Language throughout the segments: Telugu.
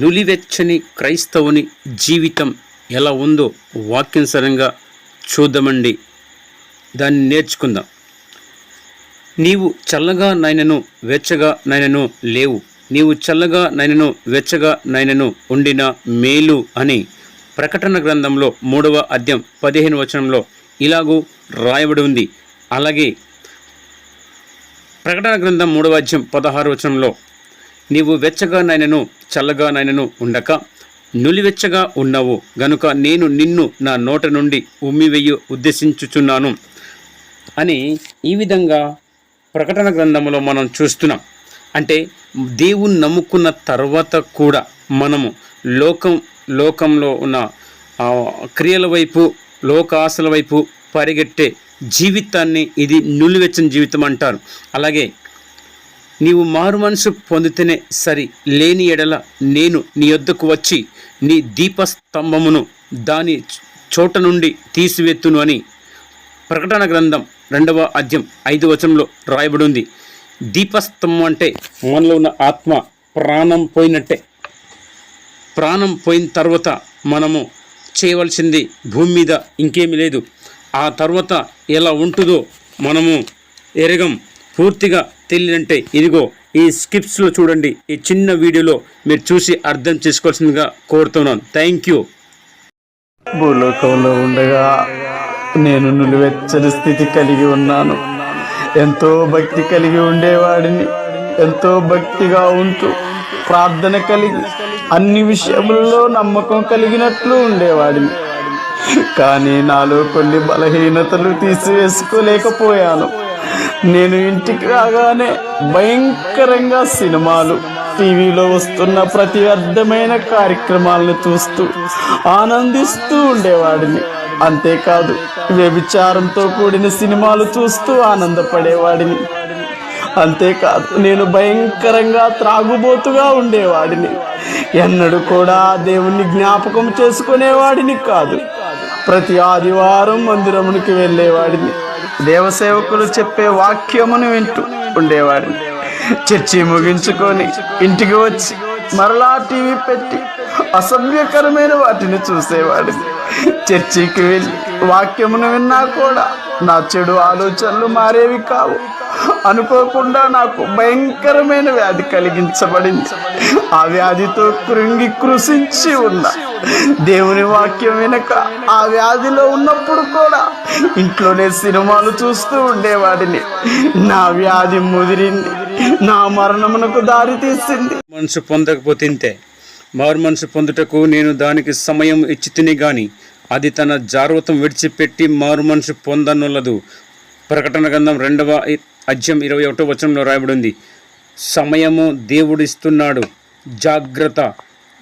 నులివెచ్చని క్రైస్తవుని జీవితం ఎలా ఉందో వాక్యానుసారంగా చూద్దామండి. దాన్ని నేర్చుకుందాం. నీవు చల్లగా నైనను వెచ్చగా నైనను లేవు, నీవు చల్లగా నైనను వెచ్చగా నైనను ఉండిన మేలు అని ప్రకటన గ్రంథంలో 3వ అధ్యాయం 15 వచనంలో ఇలాగూ రాయబడి ఉంది. అలాగే ప్రకటన గ్రంథం 3వ అధ్యాయం 16 వచనంలో నీవు వెచ్చగా నైనను చల్లగా నైనను ఉండక నులివెచ్చగా ఉన్నావు గనుక నేను నిన్ను నా నోట నుండి ఉమ్మివేయ ఉద్దేశించుచున్నాను అని ఈ విధంగా ప్రకటన గ్రంథంలో మనం చూస్తున్నాం. అంటే దేవుని నమ్ముకున్న తర్వాత కూడా మనము లోకంలో ఉన్న క్రియల వైపు, లోక ఆశల వైపు పరిగెట్టే జీవితాన్ని ఇది నులివెచ్చని జీవితం అంటారు. అలాగే నీవు మారు మనసు పొందితేనే సరి, లేని ఎడల నేను నీ యొద్దకు వచ్చి నీ దీపస్తంభమును దాని చోట నుండి తీసివేత్తును అని ప్రకటన గ్రంథం 2వ అధ్యాయం 5 వచనంలో రాయబడి ఉంది. దీపస్తంభం అంటే మనలో ఉన్న ఆత్మ ప్రాణం పోయినట్టే. ప్రాణం పోయిన తర్వాత మనము చేయవలసింది భూమి మీద ఇంకేమీ లేదు. ఆ తర్వాత ఎలా ఉంటుందో మనము ఎరగం. పూర్తిగా తెలియదంటే ఇదిగో ఈ స్కిప్స్లో చూడండి. ఈ చిన్న వీడియోలో మీరు చూసి అర్థం చేసుకోవాల్సిందిగా కోరుతున్నాను. Thank you. భూలోకంలో ఉండగా నేను నులివెచ్చని స్థితి కలిగి ఉన్నాను. ఎంతో భక్తి కలిగి ఉండేవాడిని. ఎంతో భక్తిగా ఉంటూ ప్రార్థన కలిగి అన్ని విషయములలో నమ్మకం కలిగినట్లు ఉండేవాడిని. కానీ నాలో కొన్ని బలహీనతలు తీసివేసుకోలేకపోయాను. నేను ఇంటికి రాగానే భయంకరంగా సినిమాలు, టీవీలో వస్తున్న ప్రతి అర్థమైన కార్యక్రమాలను చూస్తూ ఆనందిస్తూ ఉండేవాడిని. అంతేకాదు, వ్యభిచారంతో కూడిన సినిమాలు చూస్తూ ఆనందపడేవాడిని. అంతేకాదు, నేను భయంకరంగా త్రాగుబోతుగా ఉండేవాడిని. ఎన్నడూ కూడా దేవుణ్ణి జ్ఞాపకం చేసుకునేవాడిని కాదు. ప్రతి ఆదివారం మందిరమునికి వెళ్ళేవాడిని. దేవసేవకులు చెప్పే వాక్యమును వింటూ ఉండేవాడిని. చర్చి ముగించుకొని ఇంటికి వచ్చి మరలా టీవీ పెట్టి అసభ్యకరమైన వాటిని చూసేవాడిని. చర్చికి వెళ్ళి వాక్యమును విన్నా కూడా నా చెడు ఆలోచనలు మారేవి కావు. అనుకోకుండా నాకు భయంకరమైన వ్యాధి కలిగించబడింది. ఆ వ్యాధితో కృషించి ఉన్న దేవుని వాక్యం వినక ఆ వ్యాధిలో ఉన్నప్పుడు కూడా ఇంట్లోనే సినిమాలు చూస్తూ ఉండేవాడిని. నా వ్యాధి ముదిరింది, నా మరణమునకు దారి తీసింది. మనసు పొందకపోతే మారు మనసు పొందుటకు నేను దానికి సమయం ఇచ్చి తిని గాని అది తన జాగ్రత్తం విడిచిపెట్టి మారు మనసు పొందనులదు. ప్రకటన గ్రంథం 2వ అధ్యాయం 21వ వచనంలో రాయబడి ఉంది. సమయము దేవుడు ఇస్తున్నాడు, జాగ్రత్త.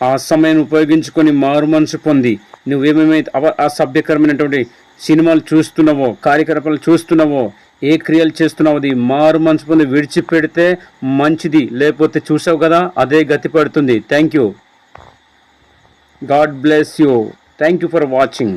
ఆ సమయం ఉపయోగించుకొని మారు మనసు పొంది నువ్వేమేమైతే అసభ్యకరమైనటువంటి సినిమాలు చూస్తున్నావో, కార్యకలాపాలు చూస్తున్నావో, ఏ క్రియలు చేస్తున్నావు అది మారు మనసు పొంది విడిచిపెడితే మంచిది. లేకపోతే చూసావు కదా, అదే గతి పడుతుంది. Thank you. God bless you. Thank you for watching.